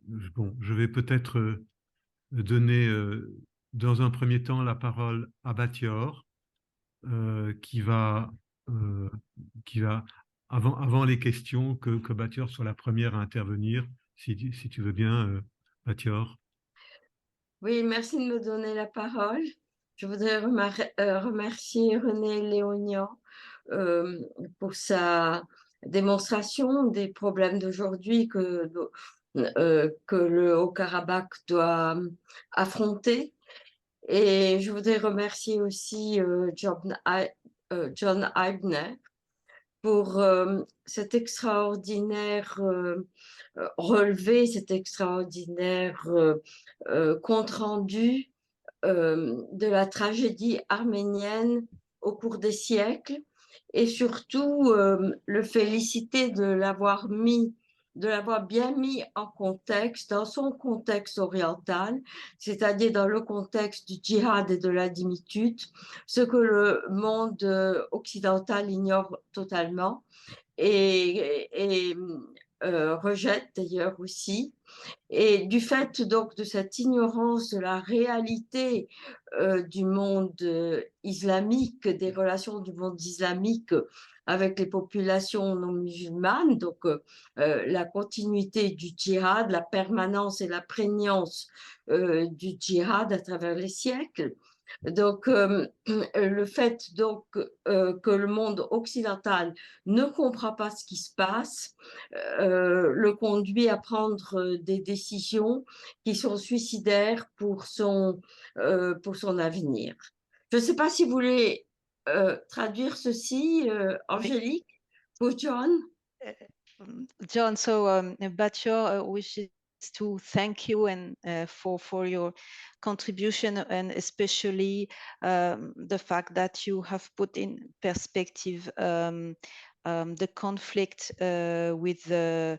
bon, je vais peut-être donner dans un premier temps la parole à Batior, euh, qui va, euh, qui va avant les questions, que Batior soit la première à intervenir, si tu veux bien, Batior. Oui, merci de me donner la parole. Je voudrais remercier René Léonian euh, pour sa démonstration des problèmes d'aujourd'hui que le Haut-Karabakh doit affronter. Et je voudrais remercier aussi John Eibner pour cet extraordinaire relevé, cet extraordinaire compte-rendu de la tragédie arménienne au cours des siècles et surtout le féliciter de l'avoir bien mis en contexte, dans son contexte oriental, c'est-à-dire dans le contexte du djihad et de la dimitude, ce que le monde occidental ignore totalement et rejette d'ailleurs aussi. Et du fait donc de cette ignorance de la réalité du monde islamique, des relations du monde islamique avec les populations non musulmanes, donc la continuité du djihad, la permanence et la prégnance du djihad à travers les siècles. Donc, le fait donc que le monde occidental ne comprend pas ce qui se passe, le conduit à prendre des décisions qui sont suicidaires pour son avenir. Je ne sais pas si vous voulez traduire ceci, Oui. Angélique, pour John. John, so Batio wishes to thank you and for your contribution, and especially the fact that you have put in perspective the conflict with the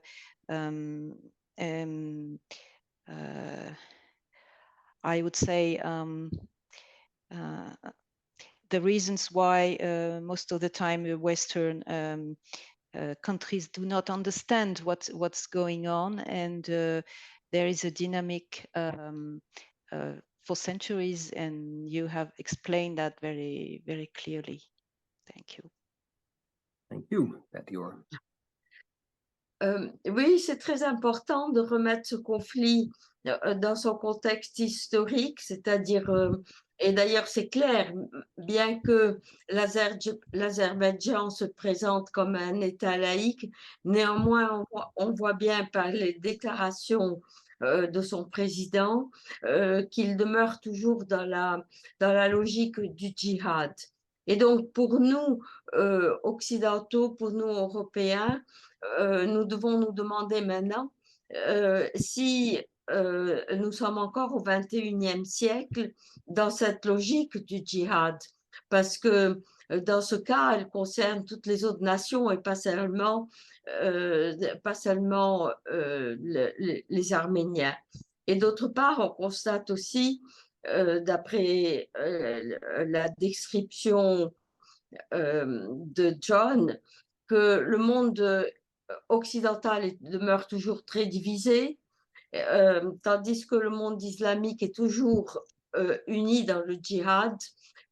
um, uh, I would say uh, the reasons why most of the time the Western countries do not understand what's going on, and there is a dynamic for centuries, and you have explained that very, very clearly. Thank you. Thank you, Batior. Oui, c'est très important de remettre ce conflit dans son contexte historique, c'est-à-dire, et d'ailleurs c'est clair, bien que l'Azerbaïdjan se présente comme un État laïque, néanmoins on voit bien par les déclarations de son président qu'il demeure toujours dans la logique du djihad. Et donc pour nous, occidentaux, pour nous, Européens, nous devons nous demander maintenant si nous sommes encore au XXIe siècle dans cette logique du djihad, parce que dans ce cas, elle concerne toutes les autres nations et pas seulement les Arméniens. Et d'autre part, on constate aussi, d'après la description de John, que le monde occidental demeure toujours très divisé, tandis que le monde islamique est toujours uni dans le djihad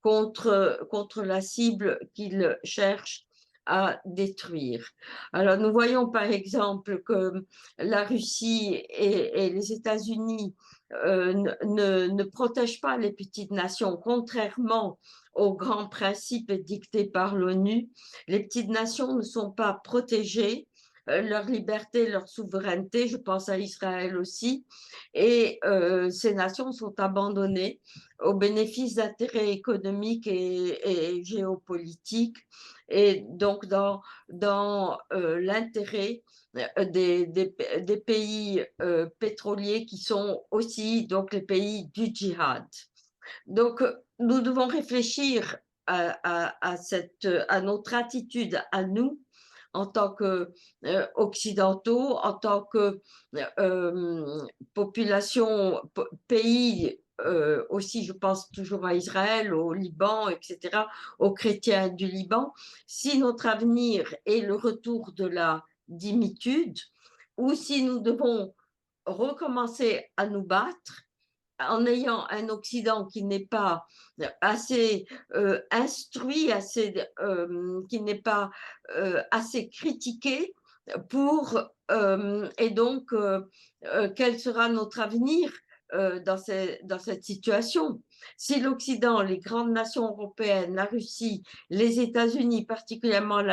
contre la cible qu'il cherche à détruire. Alors nous voyons par exemple que la Russie et les États-Unis ne protègent pas les petites nations, contrairement aux grands principes dictés par l'ONU. Les petites nations ne sont pas protégées, leur liberté, leur souveraineté, je pense à Israël aussi, et ces nations sont abandonnées au bénéfice d'intérêts économiques et géopolitiques, et donc dans l'intérêt des pays pétroliers qui sont aussi donc les pays du djihad. Donc, nous devons réfléchir à notre attitude à nous en tant que occidentaux, en tant que population, pays aussi, je pense toujours à Israël, au Liban, etc., aux chrétiens du Liban. Si notre avenir est le retour de la dimitude, ou si nous devons recommencer à nous battre en ayant un Occident qui n'est pas assez instruit, qui n'est pas assez critiqué pour et donc quel sera notre avenir dans cette situation? Si l'Occident, les grandes nations européennes, la Russie, les États-Unis, particulièrement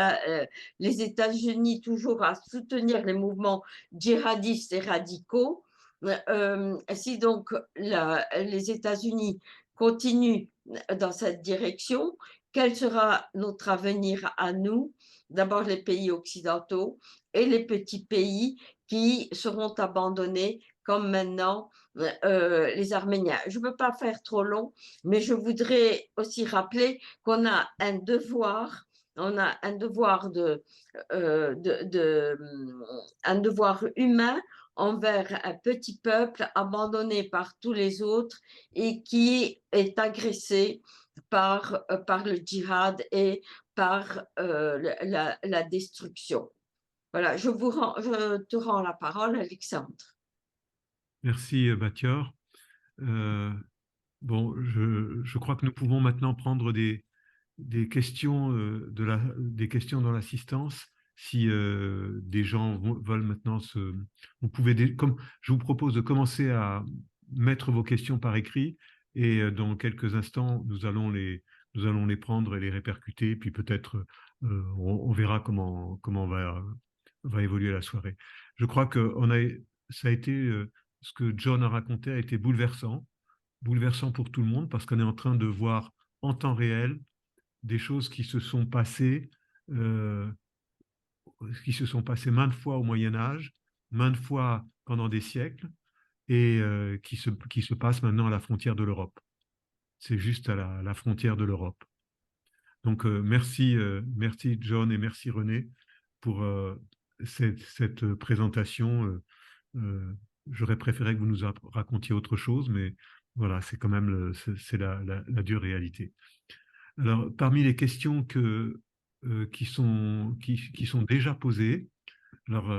les États-Unis, toujours à soutenir les mouvements djihadistes et radicaux, si donc les États-Unis continuent dans cette direction, quel sera notre avenir à nous? D'abord les pays occidentaux et les petits pays qui seront abandonnés comme maintenant les Arméniens. Je ne veux pas faire trop long, mais je voudrais aussi rappeler qu'on a un devoir, un devoir humain envers un petit peuple abandonné par tous les autres et qui est agressé par le djihad et par la destruction. Voilà, je te rends la parole, Alexandre. Merci, Batior. Bon, je crois que nous pouvons maintenant prendre des questions, des questions dans l'assistance. Si des gens veulent maintenant vous pouvez, comme je vous propose de commencer à mettre vos questions par écrit et dans quelques instants, nous allons les prendre et les répercuter, puis peut-être on verra comment va évoluer la soirée. Je crois que ça a été, ce que John a raconté a été bouleversant pour tout le monde parce qu'on est en train de voir en temps réel des choses euh, qui se sont passées maintes fois au Moyen Âge, maintes fois pendant des siècles, et qui se passent maintenant à la frontière de l'Europe. C'est juste à la frontière de l'Europe. Donc merci John et merci René pour cette présentation. J'aurais préféré que vous nous racontiez autre chose, mais voilà, c'est quand même c'est la dure réalité. Alors, parmi les questions qui sont déjà posées, alors,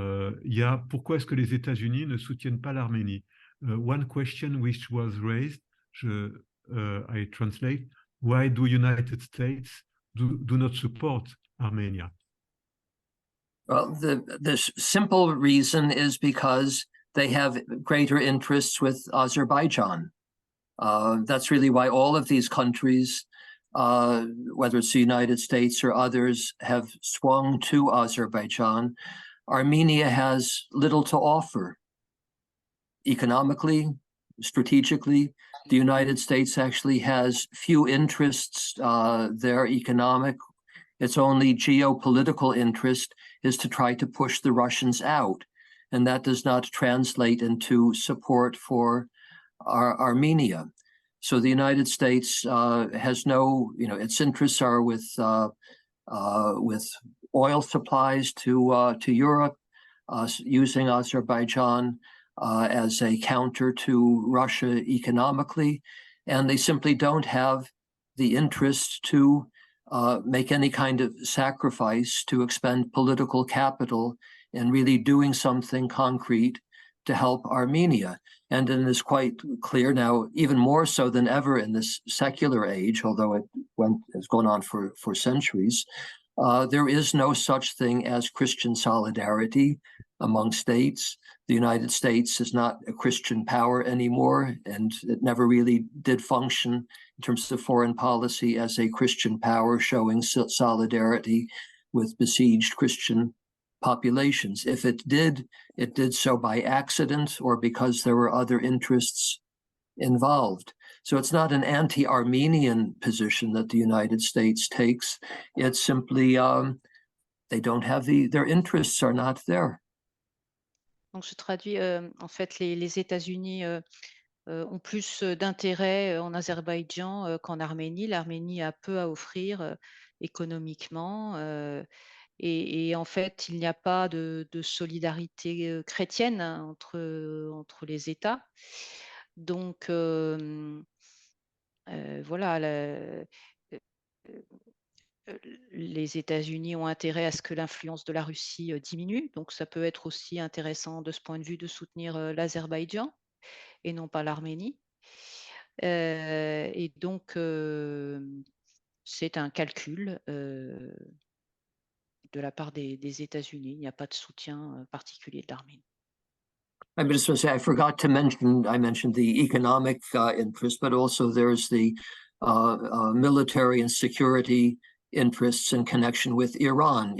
il y a pourquoi est-ce que les États-Unis ne soutiennent pas l'Arménie? One question which was raised, I translate, why do United States do not support Armenia? Well, the simple reason is because they have greater interests with Azerbaijan. That's really why all of these countries, whether it's the United States or others, have swung to Azerbaijan. Armenia has little to offer economically, strategically. The United States actually has few interests there economic. Its only geopolitical interest is to try to push the Russians out. And that does not translate into support for Armenia. So the United States has no, its interests are with oil supplies to Europe, using Azerbaijan as a counter to Russia economically, and they simply don't have the interest to make any kind of sacrifice to expend political capital in really doing something concrete to help Armenia. And it is quite clear now, even more so than ever in this secular age, although it's gone on for centuries, there is no such thing as Christian solidarity among states. The United States is not a Christian power anymore, and it never really did function in terms of foreign policy as a Christian power showing solidarity with besieged Christian populations. If it did so by accident or because there were other interests involved. So it's not an anti-Armenian position that the United States takes. It's simply they don't have their interests are not there. Donc je traduis, en fait, les États-Unis ont plus d'intérêt en Azerbaïdjan qu'en Arménie. L'Arménie a peu à offrir économiquement. Et en fait, il n'y a pas de solidarité chrétienne entre les États. Donc, voilà, les États-Unis ont intérêt à ce que l'influence de la Russie diminue. Donc, ça peut être aussi intéressant de ce point de vue de soutenir l'Azerbaïdjan et non pas l'Arménie. Et donc, c'est un calcul de la part des États-Unis. Il n'y a pas de soutien particulier de l'Arménie. I just want to say, I forgot to mention, I mentioned the economic interest, but also there's the military and security interests in connection with Iran.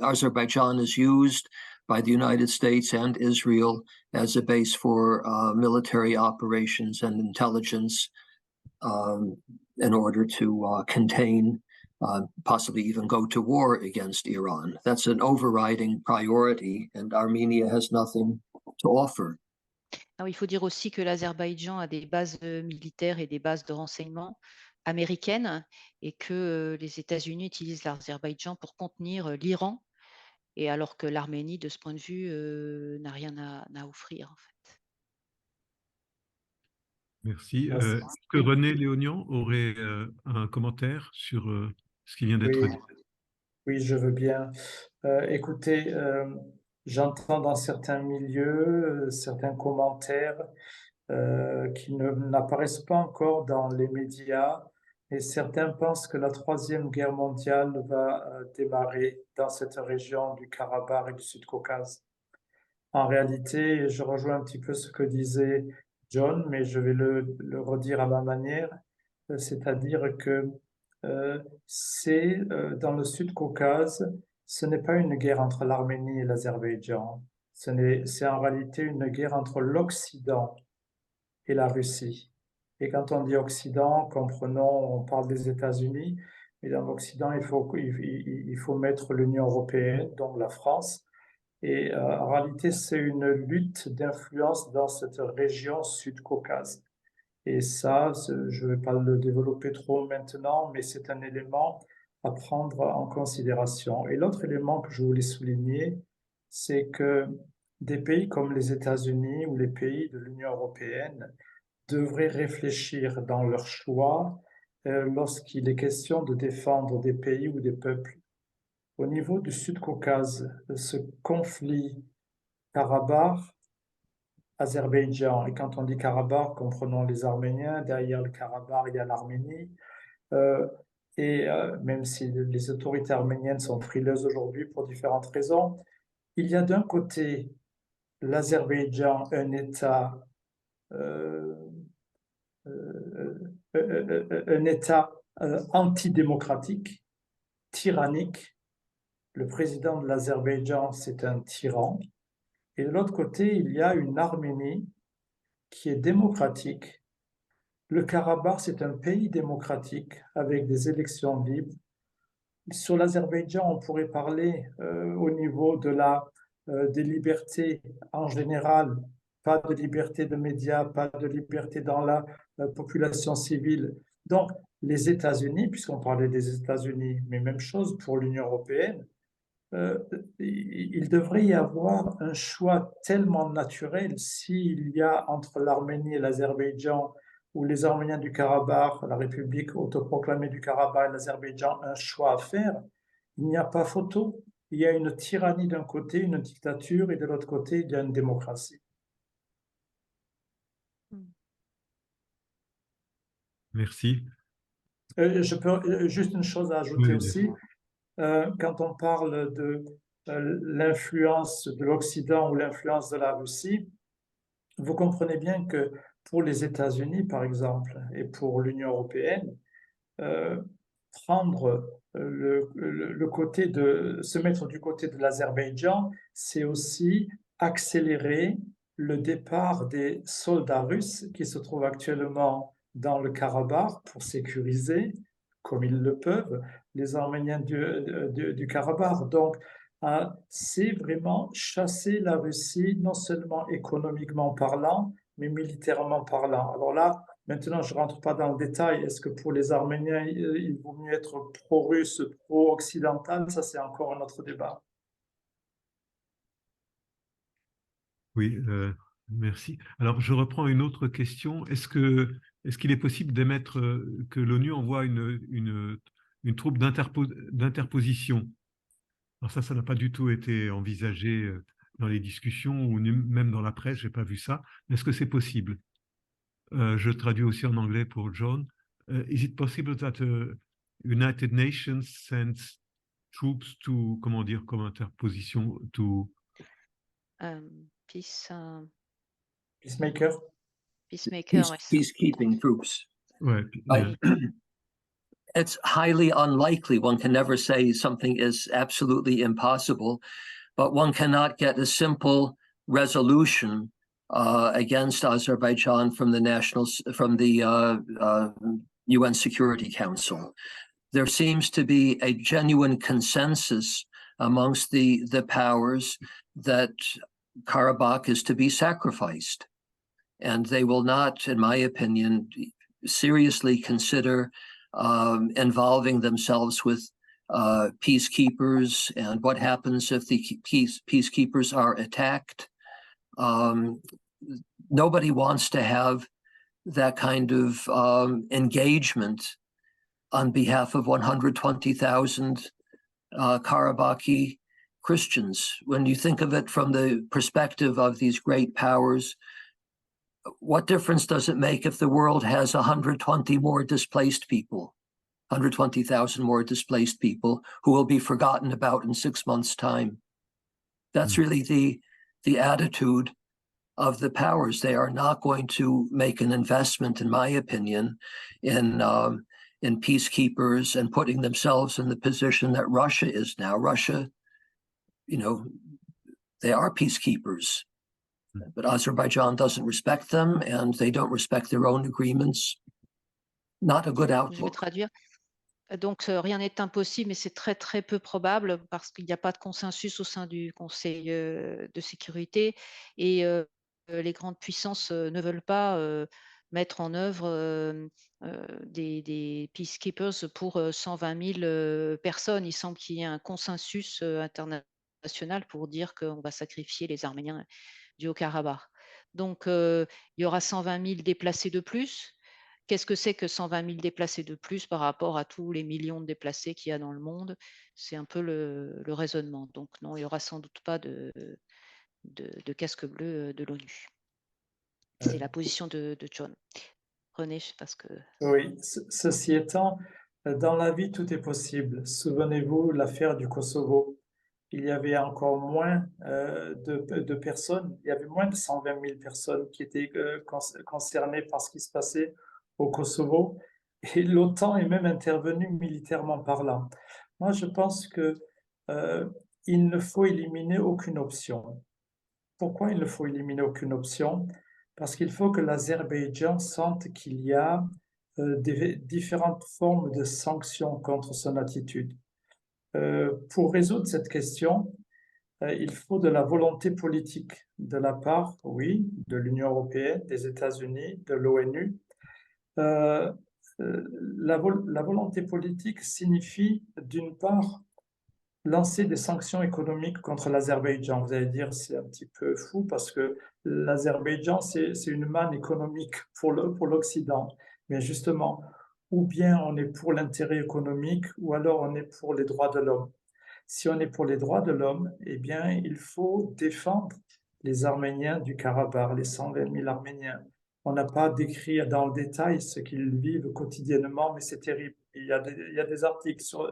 Azerbaijan is used by the United States and Israel as a base for military operations and intelligence in order to contain, possibly even go to war against Iran. That's an overriding priority, and Armenia has nothing to offer. Alors, il faut dire aussi que l'Azerbaïdjan a des bases militaires et des bases de renseignement américaines et que les États-Unis utilisent l'Azerbaïdjan pour contenir l'Iran, et alors que l'Arménie, de ce point de vue, n'a rien à offrir en fait. Merci. Merci. Est-ce que René Léognan aurait un commentaire sur ce qui vient d'être dit? Oui, je veux bien. Écoutez, j'entends dans certains milieux certains commentaires qui n'apparaissent pas encore dans les médias, et certains pensent que la Troisième Guerre mondiale va démarrer dans cette région du Karabakh et du Sud-Caucase. En réalité, je rejoins un petit peu ce que disait John, mais je vais le redire à ma manière, c'est-à-dire que c'est dans le Sud-Caucase, ce n'est pas une guerre entre l'Arménie et l'Azerbaïdjan, c'est en réalité une guerre entre l'Occident et la Russie. Et quand on dit Occident, comprenons, on parle des États-Unis, mais dans l'Occident, il faut mettre l'Union européenne, donc la France. Et en réalité, c'est une lutte d'influence dans cette région Sud-Caucase. Et ça, je ne vais pas le développer trop maintenant, mais c'est un élément à prendre en considération. Et l'autre élément que je voulais souligner, c'est que des pays comme les États-Unis ou les pays de l'Union européenne devraient réfléchir dans leur choix lorsqu'il est question de défendre des pays ou des peuples. Au niveau du Sud-Caucase, ce conflit Karabakh, Azerbaïdjan, et quand on dit Karabakh, comprenons les Arméniens, derrière le Karabakh, il y a l'Arménie, même si les autorités arméniennes sont frileuses aujourd'hui pour différentes raisons, il y a d'un côté l'Azerbaïdjan, un État antidémocratique, tyrannique. Le président de l'Azerbaïdjan, c'est un tyran. Et de l'autre côté, il y a une Arménie qui est démocratique. Le Karabakh, c'est un pays démocratique avec des élections libres. Sur l'Azerbaïdjan, on pourrait parler au niveau des libertés en général, pas de liberté de médias, pas de liberté dans la population civile. Donc, les États-Unis, puisqu'on parlait des États-Unis, mais même chose pour l'Union européenne, il devrait y avoir un choix tellement naturel s'il y a entre l'Arménie et l'Azerbaïdjan, ou les Arméniens du Karabakh, la République autoproclamée du Karabakh et l'Azerbaïdjan, un choix à faire. Il n'y a pas photo. Il y a une tyrannie d'un côté, une dictature, et de l'autre côté, il y a une démocratie. Merci. Je peux juste une chose à ajouter Oui, aussi. Quand on parle de l'influence de l'Occident ou l'influence de la Russie, vous comprenez bien que pour les États-Unis, par exemple, et pour l'Union européenne, prendre le côté se mettre du côté de l'Azerbaïdjan, c'est aussi accélérer le départ des soldats russes qui se trouvent actuellement dans le Karabakh pour sécuriser, comme ils le peuvent, les Arméniens du Karabakh. Donc, c'est vraiment chasser la Russie, non seulement économiquement parlant, mais militairement parlant. Alors là, maintenant, je ne rentre pas dans le détail. Est-ce que pour les Arméniens, il vaut mieux être pro-russe, pro-occidental? Ça, c'est encore un autre débat. Oui, merci. Alors, je reprends une autre question. Est-ce qu'il est possible d'émettre que l'ONU envoie une troupe d'interposition. Alors ça n'a pas du tout été envisagé dans les discussions ou même dans la presse, je n'ai pas vu ça. Est-ce que c'est possible? Je traduis aussi en anglais pour John. Is it possible that United Nations sends troops to, comment dire, comme interposition, to... Peacemaker, Peacemaker. ouais, Peacekeeping troops. Ouais, I- It's highly unlikely. One can never say something is absolutely impossible, but one cannot get a simple resolution against Azerbaijan from the UN Security Council. There seems to be a genuine consensus amongst the powers that Karabakh is to be sacrificed, and they will not, in my opinion, seriously consider involving themselves with peacekeepers and what happens if the peacekeepers are attacked. Nobody wants to have that kind of engagement on behalf of 120,000 Karabakhi Christians. When you think of it from the perspective of these great powers, what difference does it make if the world has 120 more displaced people, 120,000 more displaced people who will be forgotten about in 6 months' time? That's really the attitude of the powers. They are not going to make an investment, in my opinion, in peacekeepers and putting themselves in the position that Russia is now. Russia, they are peacekeepers. But Azerbaijan doesn't respect them and they don't respect their own agreements. Not a good Je vais outlook. traduire. Donc, rien n'est impossible, mais c'est très, très peu probable parce qu'il n'y a pas de consensus au sein du Conseil de sécurité et les grandes puissances ne veulent pas mettre en œuvre des peacekeepers pour 120 000 personnes. Il semble qu'il y ait un consensus international pour dire qu'on va sacrifier les Arméniens du Haut-Karabakh. Donc, il y aura 120 000 déplacés de plus. Qu'est-ce que c'est que 120 000 déplacés de plus par rapport à tous les millions de déplacés qu'il y a dans le monde? C'est un peu le raisonnement. Donc non, il n'y aura sans doute pas de casque bleu de l'ONU. C'est la position de John. René, je sais pas ce que... Oui, ceci étant, dans la vie, tout est possible. Souvenez-vous l'affaire du Kosovo. Il y avait encore moins de personnes, il y avait moins de 120 000 personnes qui étaient concernées par ce qui se passait au Kosovo. Et l'OTAN est même intervenue militairement parlant. Moi, je pense que il ne faut éliminer aucune option. Pourquoi il ne faut éliminer aucune option? Parce qu'il faut que l'Azerbaïdjan sente qu'il y a différentes formes de sanctions contre son attitude. Pour résoudre cette question, il faut de la volonté politique de la part, oui, de l'Union européenne, des États-Unis, de l'ONU. La volonté politique signifie, d'une part, lancer des sanctions économiques contre l'Azerbaïdjan. Vous allez dire, c'est un petit peu fou parce que l'Azerbaïdjan, c'est une manne économique pour l'Occident. Mais justement, ou bien on est pour l'intérêt économique, ou alors on est pour les droits de l'homme. Si on est pour les droits de l'homme, eh bien, il faut défendre les Arméniens du Karabakh, les 120 000 Arméniens. On n'a pas décrit dans le détail ce qu'ils vivent quotidiennement, mais c'est terrible. Il y a des articles sur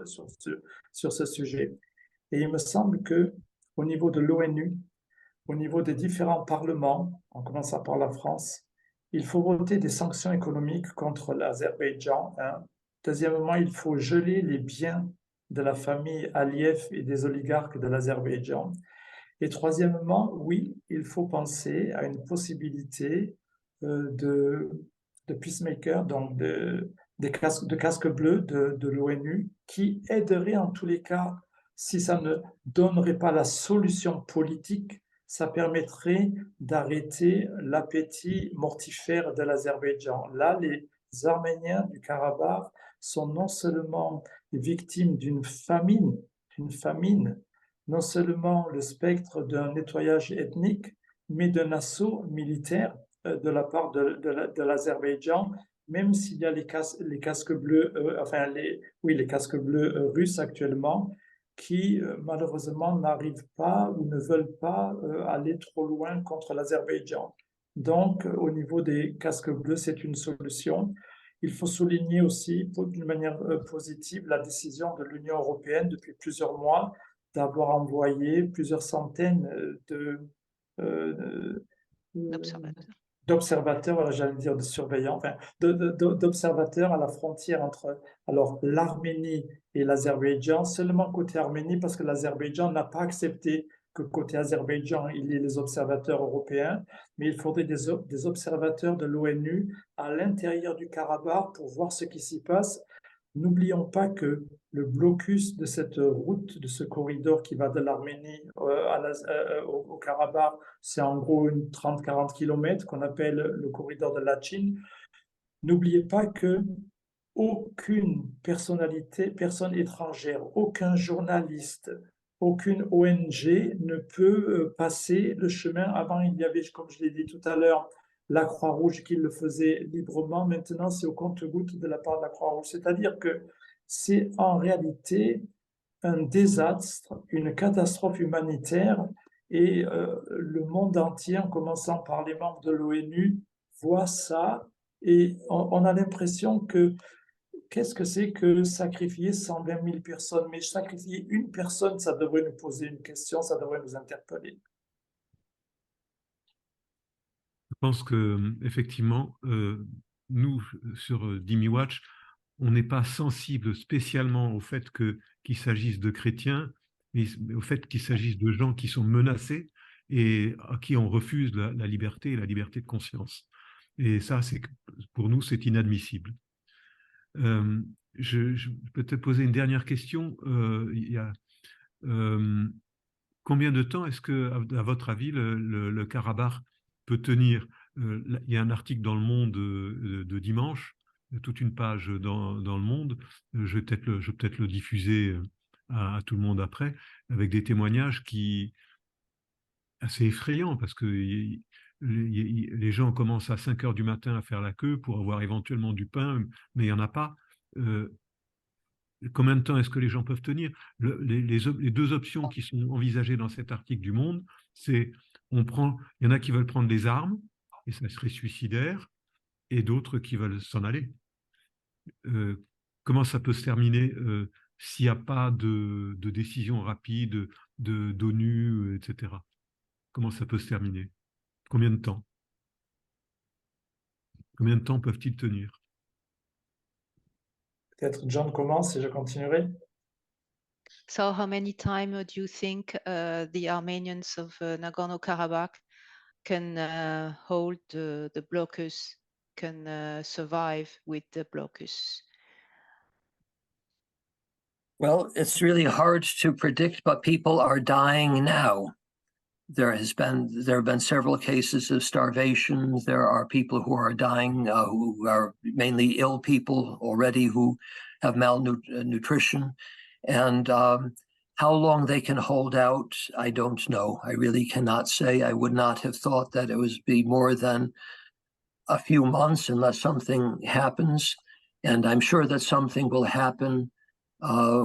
ce sujet. Et il me semble qu'au niveau de l'ONU, au niveau des différents parlements, en commençant par la France, il faut voter des sanctions économiques contre l'Azerbaïdjan. Deuxièmement, il faut geler les biens de la famille Aliyev et des oligarques de l'Azerbaïdjan. Et troisièmement, oui, il faut penser à une possibilité de peacemaker, donc de casques bleus de l'ONU, qui aiderait en tous les cas, si ça ne donnerait pas la solution politique, ça permettrait d'arrêter l'appétit mortifère de l'Azerbaïdjan. Là, les Arméniens du Karabakh sont non seulement victimes d'une famine, non seulement le spectre d'un nettoyage ethnique, mais d'un assaut militaire de la part de l'Azerbaïdjan même s'il y a les casques bleus, les casques bleus russes actuellement, qui malheureusement n'arrivent pas ou ne veulent pas aller trop loin contre l'Azerbaïdjan. Donc, au niveau des casques bleus, c'est une solution. Il faut souligner aussi, d'une manière positive, la décision de l'Union européenne depuis plusieurs mois d'avoir envoyé plusieurs centaines d'observateurs, voilà, j'allais dire de surveillants, enfin, d'observateurs à la frontière entre l'Arménie et l'Azerbaïdjan, seulement côté Arménie, parce que l'Azerbaïdjan n'a pas accepté que côté Azerbaïdjan, il y ait les observateurs européens, mais il faudrait des observateurs de l'ONU à l'intérieur du Karabakh pour voir ce qui s'y passe. N'oublions pas que le blocus de cette route, de ce corridor qui va de l'Arménie au Karabakh, c'est en gros une 30-40 km qu'on appelle le corridor de Lachin. N'oubliez pas que aucune personne étrangère, aucun journaliste, aucune ONG ne peut passer le chemin. Avant, il y avait, comme je l'ai dit tout à l'heure, la Croix-Rouge qui le faisait librement. Maintenant, c'est au compte-gouttes de la part de la Croix-Rouge. C'est-à-dire que c'est en réalité un désastre, une catastrophe humanitaire, et le monde entier, en commençant par les membres de l'ONU, voit ça, et on a l'impression que qu'est-ce que c'est que sacrifier 120 000 personnes? Mais sacrifier une personne, ça devrait nous poser une question, ça devrait nous interpeller. Je pense que effectivement, nous, sur Dimi Watch, on n'est pas sensible spécialement au fait qu'il s'agisse de chrétiens, mais au fait qu'il s'agisse de gens qui sont menacés et à qui on refuse la liberté et la liberté de conscience. Et ça, pour nous, c'est inadmissible. Je peux te poser une dernière question. Combien de temps est-ce que, à votre avis, le Karabakh peut tenir? Il y a un article dans Le Monde de dimanche, toute une page dans Le Monde. Je vais peut-être le diffuser à tout le monde après, avec des témoignages assez effrayants, parce que les gens commencent à 5 heures du matin à faire la queue pour avoir éventuellement du pain, mais il n'y en a pas. Combien de temps est-ce que les gens peuvent tenir? Les deux options qui sont envisagées dans cet article du Monde, c'est il y en a qui veulent prendre des armes, et ça serait suicidaire, et d'autres qui veulent s'en aller. Comment ça peut se terminer s'il n'y a pas de décision rapide d'ONU, etc. Comment ça peut se terminer? Combien de temps? Combien de temps peuvent-ils tenir? Peut-être John commence et je continuerai. So how many time do you think the Armenians of Nagorno-Karabakh can hold the blocus, can survive with the blocus? Well, it's really hard to predict, but people are dying now. There have been several cases of starvation. There are people who are dying, who are mainly ill people already, who have malnutrition. And how long they can hold out, I don't know. I really cannot say. I would not have thought that it would be more than a few months unless something happens. And I'm sure that something will happen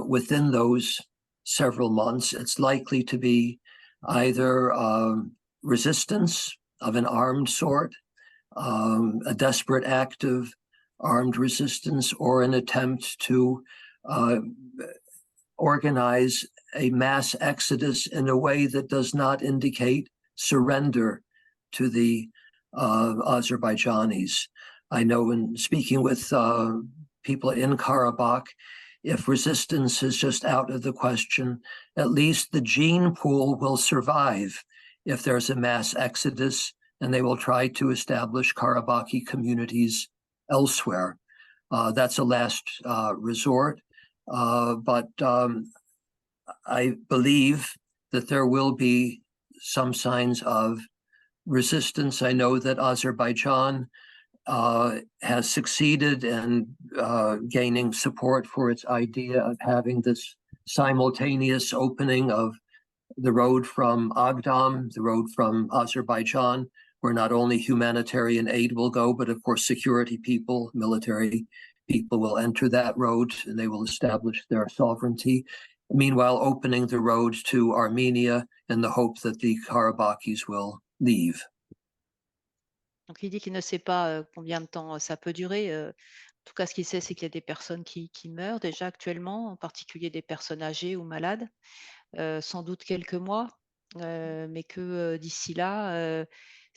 within those several months. It's likely to be either resistance of an armed sort, a desperate act of armed resistance, or an attempt to organize a mass exodus in a way that does not indicate surrender to the Azerbaijanis. I know in speaking with people in Karabakh, if resistance is just out of the question, at least the gene pool will survive if there's a mass exodus, and they will try to establish Karabakhi communities elsewhere. That's a last resort, but I believe that there will be some signs of resistance. I know that Azerbaijan has succeeded in gaining support for its idea of having this simultaneous opening of the road from Agdam, the road from Azerbaijan, where not only humanitarian aid will go, but of course security people, military people will enter that road and they will establish their sovereignty. Meanwhile, opening the road to Armenia in the hope that the Karabakhis will leave. Donc il dit qu'il ne sait pas combien de temps ça peut durer. En tout cas, ce qu'il sait, c'est qu'il y a des personnes qui meurent déjà actuellement, en particulier des personnes âgées ou malades, sans doute quelques mois, mais que d'ici là,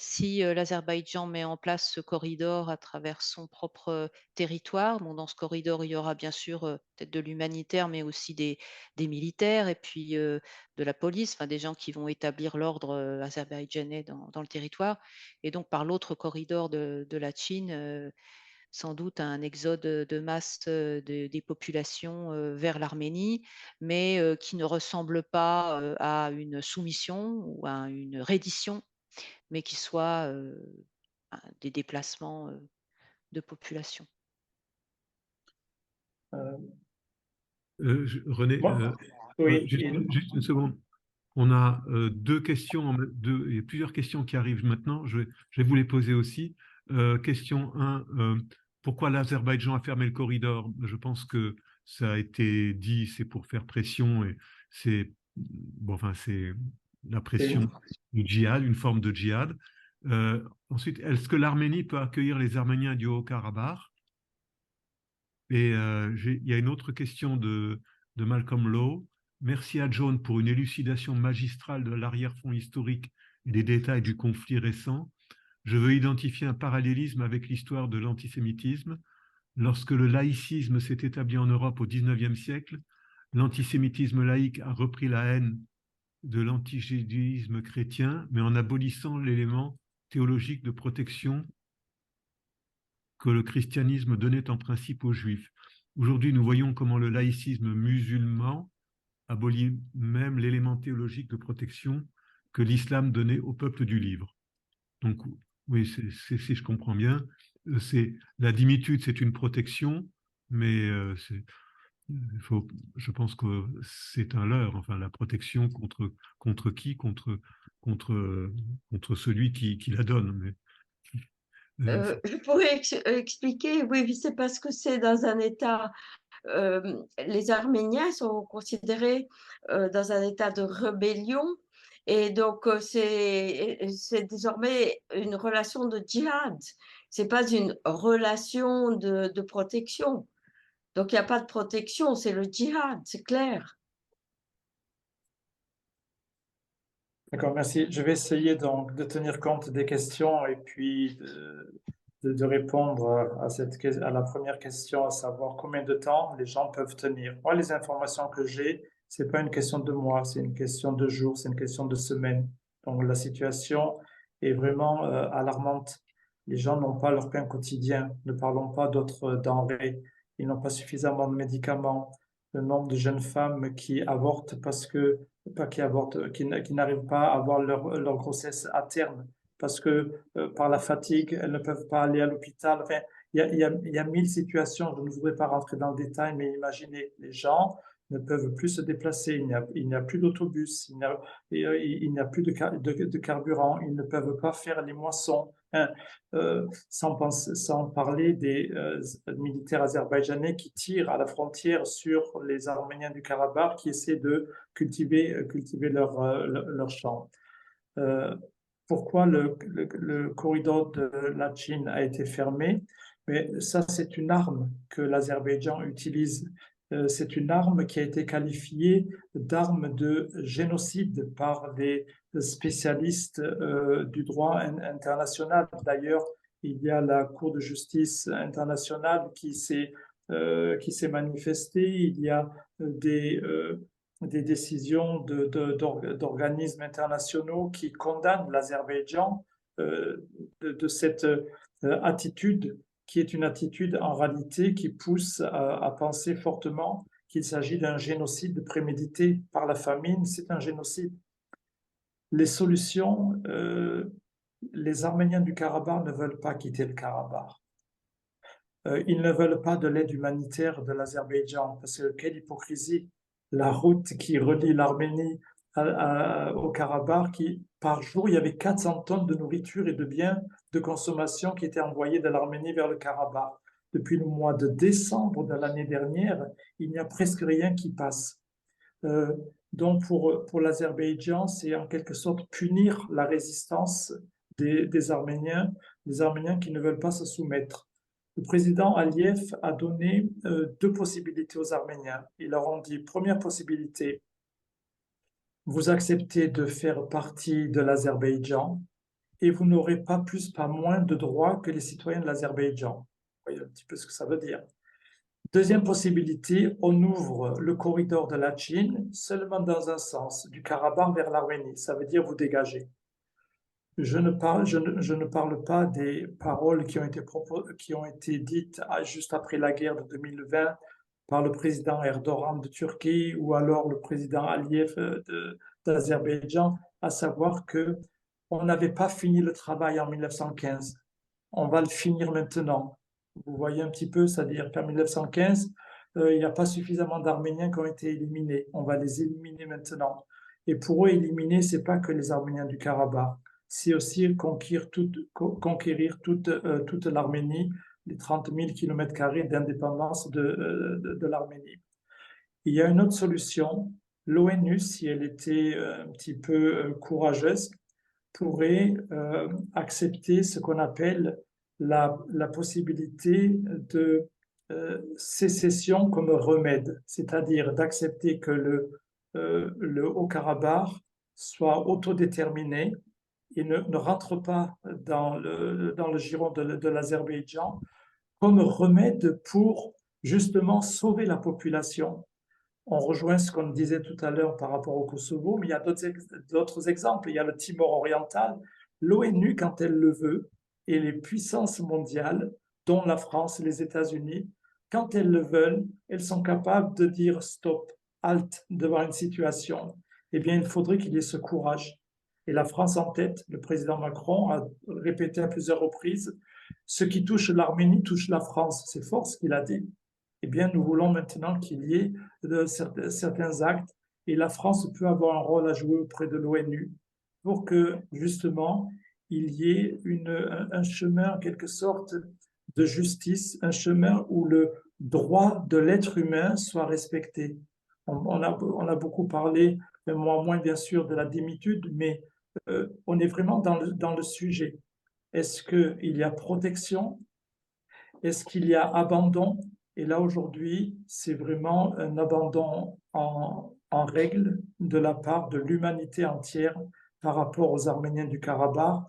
si l'Azerbaïdjan met en place ce corridor à travers son propre territoire, bon, dans ce corridor, il y aura bien sûr peut-être de l'humanitaire, mais aussi des militaires et puis de la police, enfin, des gens qui vont établir l'ordre azerbaïdjanais dans le territoire. Et donc, par l'autre corridor de la Chine, sans doute un exode de masse des populations vers l'Arménie, mais qui ne ressemble pas à une soumission ou à une reddition, mais qui soit des déplacements de population. René, Oui, juste une seconde. On a deux questions, il y a plusieurs questions qui arrivent maintenant. Je vais vous les poser aussi. Question 1, pourquoi l'Azerbaïdjan a fermé le corridor? Je pense que ça a été dit, c'est pour faire pression et c'est bon, enfin, c'est la pression du djihad, une forme de djihad. Ensuite, est-ce que l'Arménie peut accueillir les Arméniens du Haut-Karabakh? Et il y a une autre question de Malcolm Lowe. Merci à John pour une élucidation magistrale de l'arrière-fond historique et des détails du conflit récent. Je veux identifier un parallélisme avec l'histoire de l'antisémitisme. Lorsque le laïcisme s'est établi en Europe au XIXe siècle, l'antisémitisme laïque a repris la haine de l'antigédisme chrétien, mais en abolissant l'élément théologique de protection que le christianisme donnait en principe aux Juifs. Aujourd'hui, nous voyons comment le laïcisme musulman abolit même l'élément théologique de protection que l'islam donnait au peuple du livre. Donc, oui, si je comprends bien, la dimitude, c'est une protection, mais je pense que c'est un leurre. Enfin, la protection contre qui? Contre celui qui la donne. Mais, Je pourrais expliquer, oui, c'est parce que c'est dans un état, les Arméniens sont considérés dans un état de rébellion et donc c'est désormais une relation de djihad, c'est pas une relation de protection. Donc il n'y a pas de protection, c'est le djihad, c'est clair. D'accord, merci. Je vais essayer donc de tenir compte des questions et puis de répondre à la première question, à savoir combien de temps les gens peuvent tenir. Moi, les informations que j'ai, c'est pas une question de mois, c'est une question de jours, c'est une question de semaines. Donc la situation est vraiment alarmante. Les gens n'ont pas leur pain quotidien. Ne parlons pas d'autres denrées. Ils n'ont pas suffisamment de médicaments. Le nombre de jeunes femmes qui avortent qui n'arrivent pas à avoir leur grossesse à terme parce que par la fatigue, elles ne peuvent pas aller à l'hôpital. Enfin, il y a 1000 situations. Je ne voudrais pas rentrer dans le détail, mais imaginez, les gens ne peuvent plus se déplacer. Il n'y a plus d'autobus, il n'y a plus de carburant. Ils ne peuvent pas faire les moissons. Hein. Sans parler des militaires azerbaïdjanais qui tirent à la frontière sur les Arméniens du Karabakh qui essaient de cultiver leur champ. Pourquoi le corridor de la Chine a été fermé? Mais ça, c'est une arme que l'Azerbaïdjan utilise. C'est une arme qui a été qualifiée d'arme de génocide par des spécialistes du droit international. D'ailleurs, il y a la Cour de justice internationale qui s'est manifestée. Il y a des décisions d'organismes internationaux qui condamnent l'Azerbaïdjan de cette attitude qui est une attitude en réalité qui pousse à penser fortement qu'il s'agit d'un génocide prémédité par la famine. C'est un génocide. Les solutions, les Arméniens du Karabakh ne veulent pas quitter le Karabakh. Ils ne veulent pas de l'aide humanitaire de l'Azerbaïdjan parce que quelle hypocrisie! La route qui relie l'Arménie au Karabakh, par jour, il y avait 400 tonnes de nourriture et de biens de consommation qui étaient envoyés de l'Arménie vers le Karabakh. Depuis le mois de décembre de l'année dernière, il n'y a presque rien qui passe. Donc pour l'Azerbaïdjan, c'est en quelque sorte punir la résistance des Arméniens qui ne veulent pas se soumettre. Le président Aliyev a donné deux possibilités aux Arméniens. Il leur a dit, première possibilité, vous acceptez de faire partie de l'Azerbaïdjan et vous n'aurez pas plus, pas moins de droits que les citoyens de l'Azerbaïdjan. Vous voyez un petit peu ce que ça veut dire. Deuxième possibilité, on ouvre le corridor de la Chine seulement dans un sens, du Karabakh vers l'Arménie. Ça veut dire vous dégagez. Je ne parle pas des paroles qui ont été dites juste après la guerre de 2020 par le président Erdogan de Turquie ou alors le président Aliyev d'Azerbaïdjan, à savoir que on n'avait pas fini le travail en 1915. On va le finir maintenant. Vous voyez un petit peu, c'est-à-dire qu'en 1915, il n'y a pas suffisamment d'Arméniens qui ont été éliminés. On va les éliminer maintenant. Et pour eux, éliminer, ce n'est pas que les Arméniens du Karabakh, c'est aussi conquérir toute l'Arménie, les 30 000 km² d'indépendance de l'Arménie. Il y a une autre solution. L'ONU, si elle était un petit peu courageuse, pourrait accepter ce qu'on appelle la possibilité de sécession comme remède, c'est-à-dire d'accepter que le Haut-Karabakh soit autodéterminé et ne rentre pas dans le giron de l'Azerbaïdjan comme remède pour justement sauver la population. On rejoint ce qu'on disait tout à l'heure par rapport au Kosovo, mais il y a d'autres exemples. Il y a le Timor oriental. L'ONU, quand elle le veut, et les puissances mondiales, dont la France et les États-Unis, quand elles le veulent, elles sont capables de dire stop, halt devant une situation. Eh bien, il faudrait qu'il y ait ce courage. Et la France en tête, le président Macron a répété à plusieurs reprises, ce qui touche l'Arménie touche la France. C'est fort ce qu'il a dit. Eh bien, nous voulons maintenant qu'il y ait certains actes et la France peut avoir un rôle à jouer auprès de l'ONU pour que, justement, il y ait un chemin, en quelque sorte, de justice, un chemin où le droit de l'être humain soit respecté. On a beaucoup parlé, moi moins bien sûr, de la démitude, mais on est vraiment dans le sujet. Est-ce qu'il y a protection? Est-ce qu'il y a abandon? Et là, aujourd'hui, c'est vraiment un abandon en règle de la part de l'humanité entière par rapport aux Arméniens du Karabakh.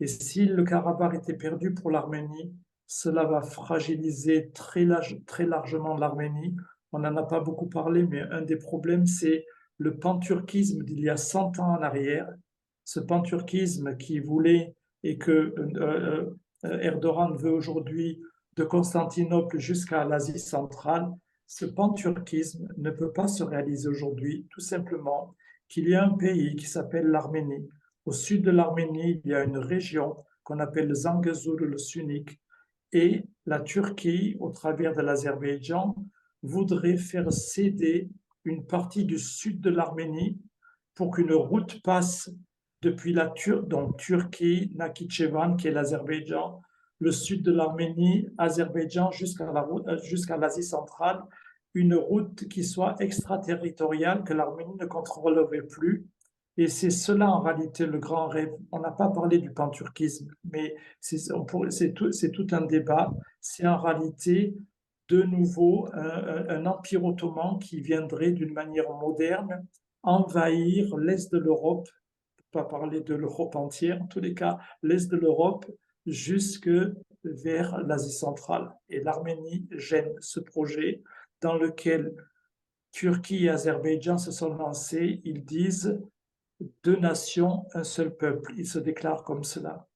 Et si le Karabakh était perdu pour l'Arménie, cela va fragiliser très largement l'Arménie. On n'en a pas beaucoup parlé, mais un des problèmes, c'est le panturquisme d'il y a 100 ans en arrière. Ce panturquisme qui voulait et que Erdogan veut aujourd'hui de Constantinople jusqu'à l'Asie centrale, ce panturquisme ne peut pas se réaliser aujourd'hui, tout simplement qu'il y a un pays qui s'appelle l'Arménie. Au sud de l'Arménie, il y a une région qu'on appelle le Zangezur, le Sunnique, et la Turquie, au travers de l'Azerbaïdjan, voudrait faire céder une partie du sud de l'Arménie pour qu'une route passe depuis donc Turquie, Nakhichevan, qui est l'Azerbaïdjan, le sud de l'Arménie, Azerbaïdjan, jusqu'à l'Asie centrale, une route qui soit extraterritoriale, que l'Arménie ne contrôlerait plus. Et c'est cela en réalité le grand rêve. On n'a pas parlé du panturquisme, mais c'est tout un débat. C'est en réalité de nouveau un empire ottoman qui viendrait d'une manière moderne envahir l'est de l'Europe, pas parler de l'Europe entière, en tous les cas l'est de l'Europe, jusque vers l'Asie centrale. Et l'Arménie gêne ce projet dans lequel Turquie et Azerbaïdjan se sont lancés. Ils disent deux nations, un seul peuple. Ils se déclarent comme cela.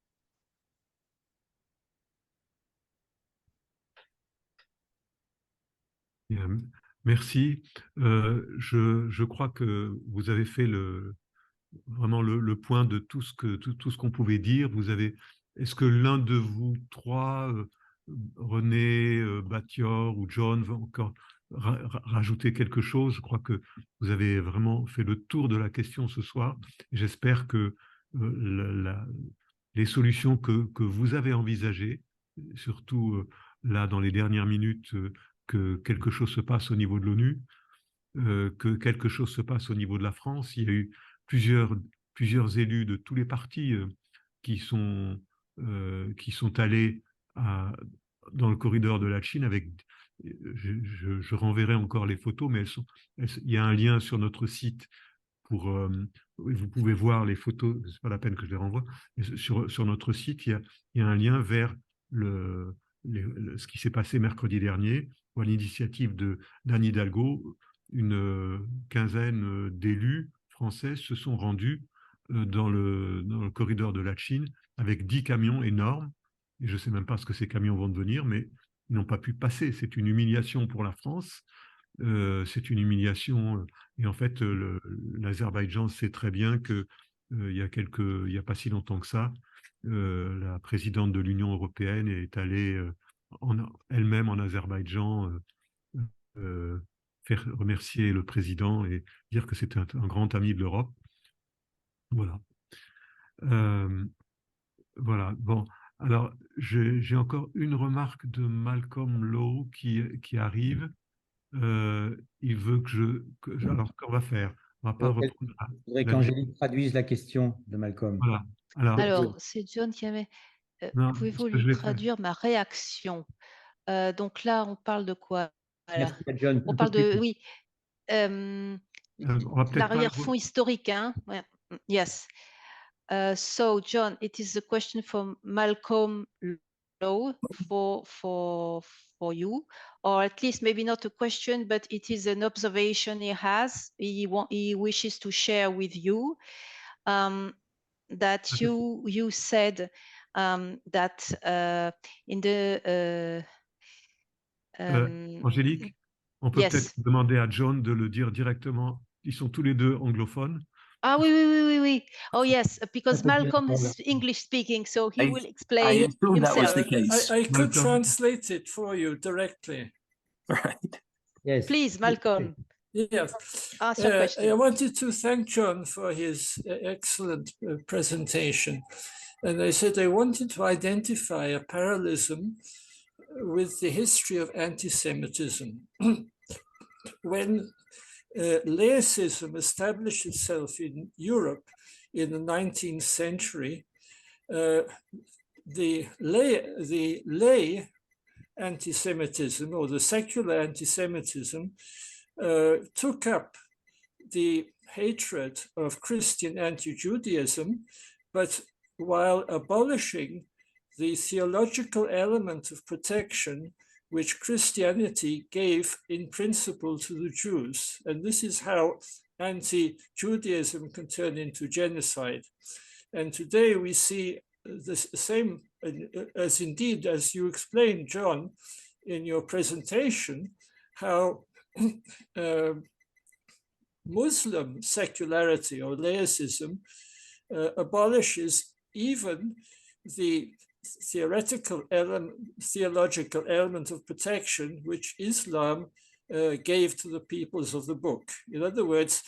Merci. Je crois que vous avez fait vraiment le point de tout ce qu'on pouvait dire. Est-ce que l'un de vous trois, René, Batior ou John, veut encore rajouter quelque chose. Je crois que vous avez vraiment fait le tour de la question ce soir. J'espère que les solutions que vous avez envisagées, surtout là dans les dernières minutes, que quelque chose se passe au niveau de l'ONU, que quelque chose se passe au niveau de la France. Il y a eu plusieurs élus de tous les partis qui sont allés dans le corridor de la Chine avec. Je renverrai encore les photos, mais il y a un lien sur notre site vous pouvez voir les photos, c'est pas la peine que je les renvoie. Sur notre site, il y a un lien vers ce qui s'est passé mercredi dernier, où à l'initiative d'Anne Hidalgo, une quinzaine d'élus français se sont rendus dans le corridor de la Chine avec 10 camions énormes. Et je ne sais même pas ce que ces camions vont devenir, mais ils n'ont pas pu passer. C'est une humiliation pour la France. C'est une humiliation. Et en fait, l'Azerbaïdjan sait très bien que il y a pas si longtemps que ça, la présidente de l'Union européenne est allée elle-même en Azerbaïdjan faire remercier le président et dire que c'était un grand ami de l'Europe. Voilà. Voilà. Bon. Alors, j'ai encore une remarque de Malcolm Lowe qui arrive. Il veut alors, qu'on va faire? On va pas reprendre. Je voudrais qu'Angélique traduise la question de Malcolm. Voilà. Alors, c'est John qui avait. Pouvez-vous lui traduire ma réaction? Donc là, on parle de quoi? Merci à John. On parle de, oui, on va peut-être l'arrière-fond historique. Hein? Ouais. Yes. So, John, it is a question from Malcolm Lowe for you, or at least maybe not a question, but it is an observation he has. He wishes to share with you that you said that in the Angélique, on peut yes. peut-être demander à John de le dire directement. Ils sont tous les deux anglophones. Ah oui. Oh yes, because Malcolm is English speaking, so he will explain himself. That was the case. I could translate it for you directly. Right. Yes. Please, Malcolm. Yes. Ask your question. I wanted to thank John for his excellent presentation. And I said I wanted to identify a parallelism with the history of anti-Semitism. When laicism established itself in Europe in the 19th century, the lay anti-Semitism or the secular anti-Semitism took up the hatred of Christian anti-Judaism, but while abolishing the theological element of protection which Christianity gave in principle to the Jews. And this is how anti-Judaism can turn into genocide. And today we see the same, as indeed, as you explained, John, in your presentation, how Muslim secularity or laicism abolishes even the theological element of protection which Islam gave to the peoples of the book. In other words,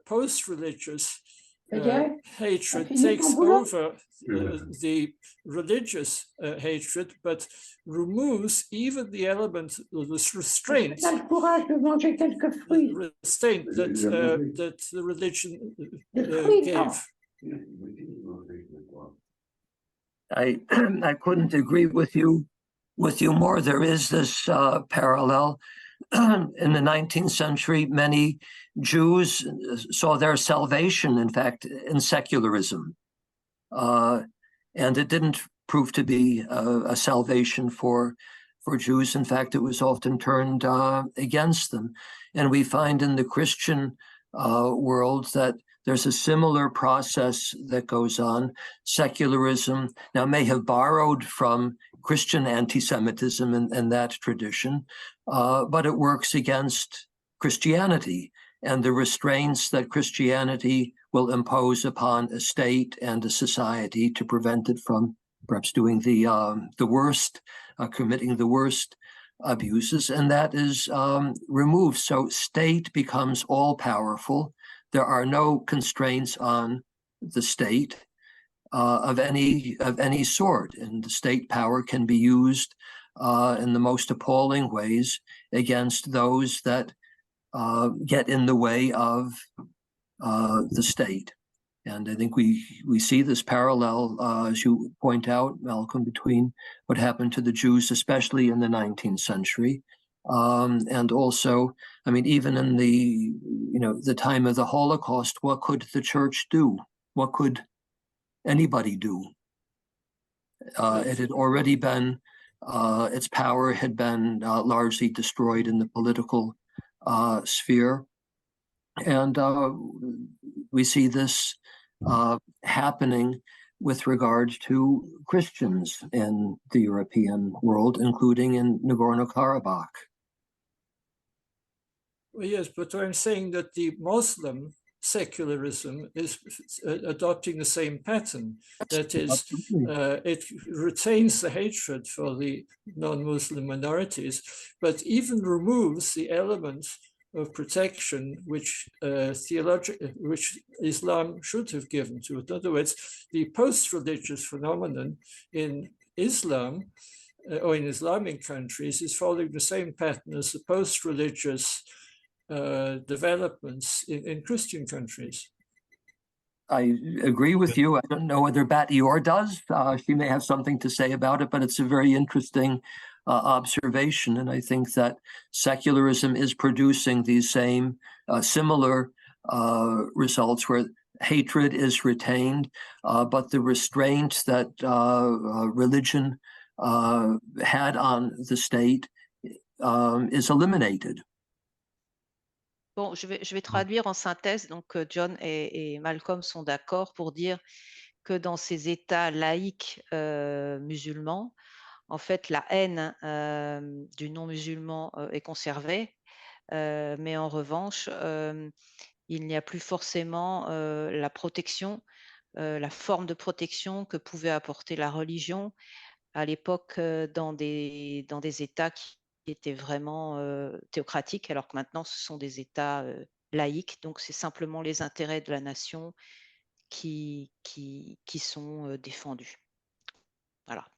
post-religious hatred takes over the religious hatred, but removes even the element of the restraint that the religion gave. I couldn't agree with you more. There is this parallel. In the 19th century, many Jews saw their salvation, in fact, in secularism. And it didn't prove to be a salvation for Jews. In fact, it was often turned against them. And we find in the Christian world that there's a similar process that goes on. Secularism now may have borrowed from Christian anti-Semitism and that tradition, but it works against Christianity and the restraints that Christianity will impose upon a state and a society to prevent it from perhaps doing the worst, committing the worst abuses, and that is removed. So state becomes all powerful. There are no constraints on the state of any sort, and the state power can be used in the most appalling ways against those that get in the way of the state. And I think we see this parallel, as you point out, Malcolm, between what happened to the Jews, especially in the 19th century, and also, I mean, even in the time of the Holocaust, what could the church do? What could anybody do? It had already been, its power had been largely destroyed in the political sphere. And we see this happening with regard to Christians in the European world, including in Nagorno-Karabakh. Well, yes, but I'm saying that the Muslim secularism is adopting the same pattern. That is, it retains the hatred for the non-Muslim minorities, but even removes the element of protection which which Islam should have given to it. In other words, the post-religious phenomenon in Islam or in Islamic countries is following the same pattern as the post-religious developments in Christian countries. I agree with you. I don't know whether Batior does. She may have something to say about it, but it's a very interesting observation. And I think that secularism is producing these same similar results where hatred is retained, but the restraint that religion had on the state is eliminated. Bon, je vais traduire en synthèse. Donc, John et Malcolm sont d'accord pour dire que dans ces États laïques musulmans, en fait, la haine du non-musulman est conservée, mais en revanche, il n'y a plus forcément la protection, la forme de protection que pouvait apporter la religion à l'époque dans des États qui étaient vraiment théocratiques, alors que maintenant ce sont des États laïques. Donc c'est simplement les intérêts de la nation qui sont défendus. Voilà.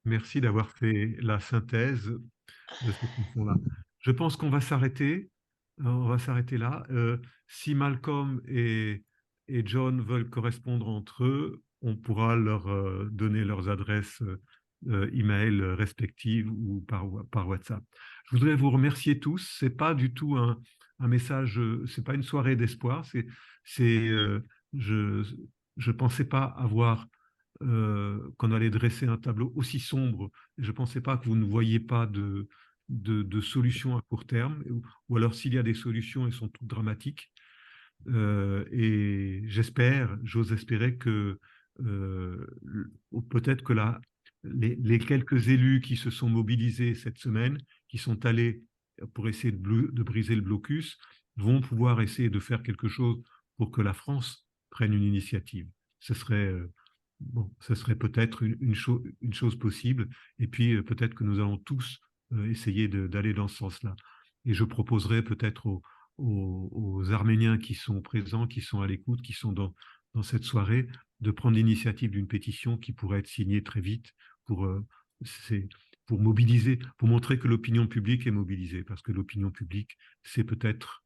Merci d'avoir fait la synthèse de cette question-là. Je pense qu'on va s'arrêter. On va s'arrêter là. Si Malcolm et John veulent correspondre entre eux, on pourra leur donner leurs adresses email respectives ou par WhatsApp. Je voudrais vous remercier tous. C'est pas du tout un message, c'est pas une soirée d'espoir. Je pensais pas avoir qu'on allait dresser un tableau aussi sombre. Je pensais pas que vous ne voyiez pas de solutions à court terme, ou alors s'il y a des solutions, elles sont toutes dramatiques. Et j'ose espérer que peut-être que les quelques élus qui se sont mobilisés cette semaine, qui sont allés pour essayer de briser le blocus, vont pouvoir essayer de faire quelque chose pour que la France prenne une initiative. Ce serait peut-être une chose possible. Et puis peut-être que nous allons tous essayer d'aller dans ce sens-là. Et je proposerai peut-être aux Arméniens qui sont présents, qui sont à l'écoute, qui sont dans cette soirée, de prendre l'initiative d'une pétition qui pourrait être signée très vite pour mobiliser, pour montrer que l'opinion publique est mobilisée, parce que l'opinion publique, c'est peut-être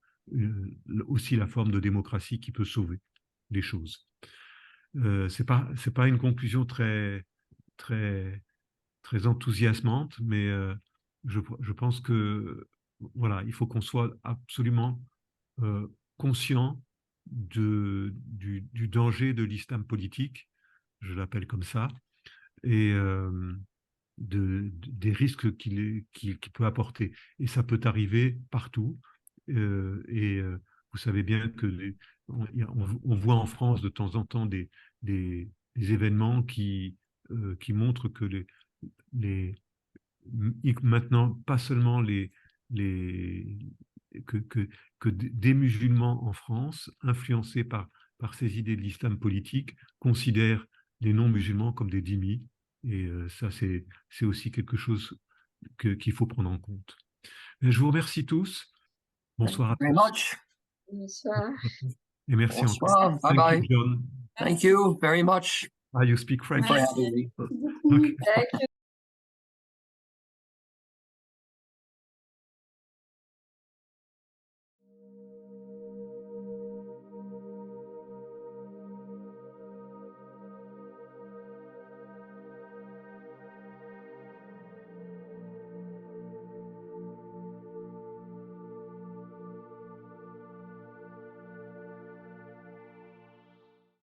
aussi la forme de démocratie qui peut sauver les choses. C'est pas une conclusion très enthousiasmante, mais je pense que voilà, il faut qu'on soit absolument conscient du danger de l'islam politique, je l'appelle comme ça, et des risques qu'il peut apporter. Et ça peut arriver partout. Vous savez bien que on voit en France de temps en temps des événements qui montrent que maintenant, pas seulement que des musulmans en France, influencés par ces idées de l'islam politique, considèrent les non-musulmans comme des dhimmis. Et ça, c'est aussi quelque chose qu'il faut prendre en compte. Et je vous remercie tous. Bonsoir à Very tous. much. Bonsoir. Et merci encore. Bonsoir. Bye Thank bye. you, John. Thank you very much Ah, you speak French. for having me. Okay. Thank you.